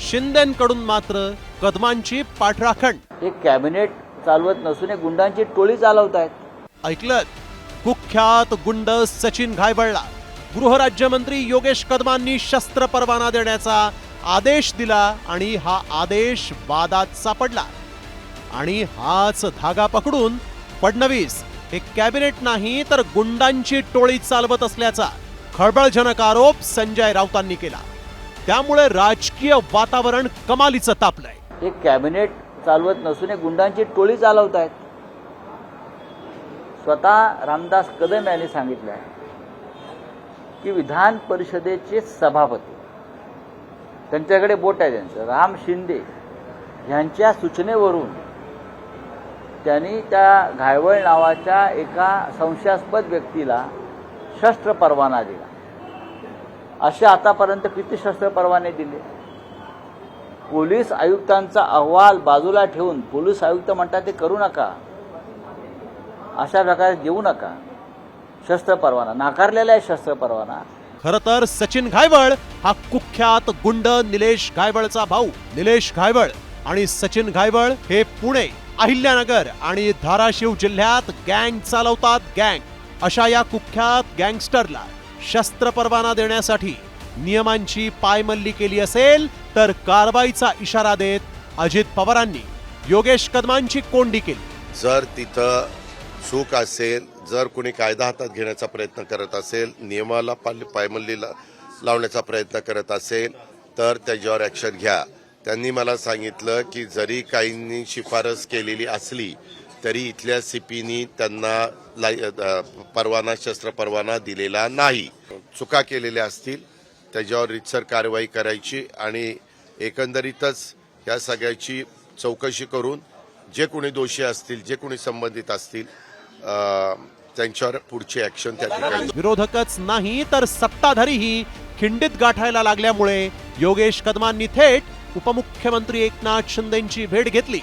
शिंदेंकडून मात्र कदमांची पाठराखण। हे कॅबिनेट चालवत नसून एक गुंडांची टोळी चालवतायत। ऐकलं, कुख्यात गुंड सचिन घायबळला गृहराज्यमंत्री योगेश कदमांनी शस्त्र परवाना देण्याचा आदेश दिला आणि हा आदेश वादात सापडला। आणि हाच धागा पकडून फडणवीस हे कॅबिनेट नाही तर गुंडांची टोळी चालवत असल्याचा खळबळजनक आरोप संजय राऊतांनी केला। त्यामुळे राजकीय वातावरण कमालीचं तापलंय। हे कॅबिनेट चालवत नसून एक गुंडांची टोळी चालवतायत। स्वतः रामदास कदम यांनी सांगितलं की विधान परिषदेचे सभापती, त्यांच्याकडे बोट आहे त्यांचं, राम शिंदे यांच्या सूचनेवरून त्यांनी त्या घायवळ नावाच्या एका संशयास्पद व्यक्तीला शस्त्र परवाना दिला। असे आतापर्यंत किती शस्त्र परवाने दिले? पोलीस आयुक्तांचा अहवाल बाजूला ठेवून पोलीस आयुक्त म्हणतात ते करू नका, अशा प्रकारे देऊ नका शस्त्र परवाना, नाकारलेला आहे शस्त्र परवाना। खरं तर सचिन घायवळ हा कुख्यात गुंड निलेश घायवळचा भाऊ। निलेश घायवळ आणि सचिन घायवळ हे पुणे, अहिल्यानगर आणि धाराशिव जिल्ह्यात गँग चालवतात। गँग अशा या कुख्यात गँगस्टरला शस्त्र परवाना देण्यासाठी नियमांची पायमल्ली केली असेल तर कारवाईचा इशारा देत अजित पवारांनी योगेश कदमांची कोंडी केली। जर तिथं चूक असेल, जर कोणी कायदा हातात घेण्याचा प्रयत्न करत असेल, नियमाला पायमल्ली लावण्याचा प्रयत्न करत असेल तर त्याच्यावर ॲक्शन घ्या। त्यांनी मला सांगितलं की जरी काहींनी शिफारस केलेली असली तरी इथल्या सीपीनी त्यांना परवाना, शस्त्र परवाना दिलेला नाही। चुका केलेल्या असतील त्याच्यावर रीतसर कारवाई करायची आणि एकंदरीतच या सगळ्याची चौकशी करून जे कोणी दोषी असतील, जे कोणी संबंधित असतील त्यांच्यावर पुढची ॲक्शन त्या ठिकाणी। विरोधकच नाही तर सत्ताधारीही खिंडीत गाठायला लागल्यामुळे योगेश कदमांनी थेट उपमुख्यमंत्री एकनाथ शिंदेंची भेट घेतली।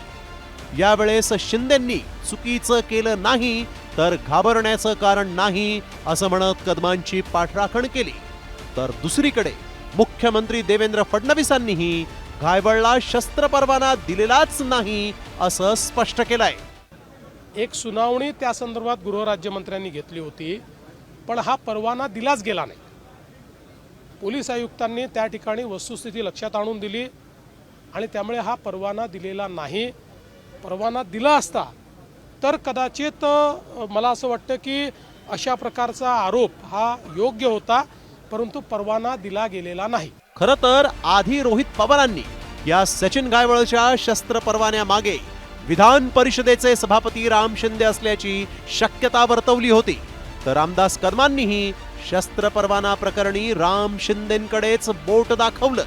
यावेळेस शिंदेंनी चुकीचं केलं नाही तर घाबरण्याचं कारण नाही असं म्हणत कदमांची पाठराखण केली। तर दुसरीकडे मुख्यमंत्री देवेंद्र फडणवीसांनीही घायवळला शस्त्र परवाना दिलेलाच नाही असं स्पष्ट केलंय। एक सुनावणी त्या संदर्भात गृहराज्यमंत्र्यांनी घेतली होती, पण हा परवाना दिलाच गेला नाही। पोलीस आयुक्तांनी त्या ठिकाणी वस्तुस्थिती लक्षात आणून दिली आणि त्यामुळे हा परवाना दिलेला नाही। परवाना दिला असता तर कदाचित मला असं वाटतं की अशा प्रकारचा आरोप हा योग्य होता, परंतु परवाना दिला गेलेला नाही। खरं तर आधी रोहित पवारांनी या सचिन घायवळच्या शस्त्र परवान्यामागे विधान परिषदेचे सभापती राम शिंदे असल्याची शक्यता वर्तवली होती। तर रामदास कदमांनीही शस्त्र परवाना प्रकरणी राम शिंदेंकडेच बोट दाखवलं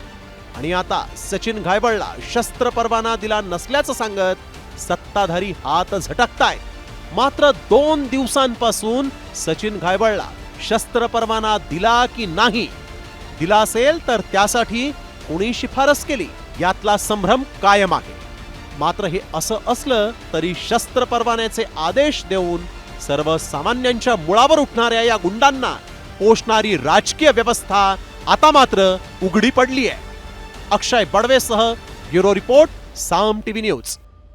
आणि आता सचिन घायवळला शस्त्र परवाना दिला नसल्याचं सांगत सत्ताधारी हात झटकताय। मात्र 2 दिवसांपासून सचिन घायवळला शस्त्र परवाना दिला की नाही, दिला असेल तर त्यासाठी कोणी शिफारस केली यातला संभ्रम कायम आहे। मात्र हे असं असलं तरी शस्त्र परवान्याचे आदेश देऊन सर्वसामान्यांच्या मुळावर उठणाऱ्या या गुंडांना पोषणारी राजकीय व्यवस्था आता मात्र उघडी पडली आहे। अक्षय बडवेसह ब्युरो रिपोर्ट, साम टीव्ही न्यूज।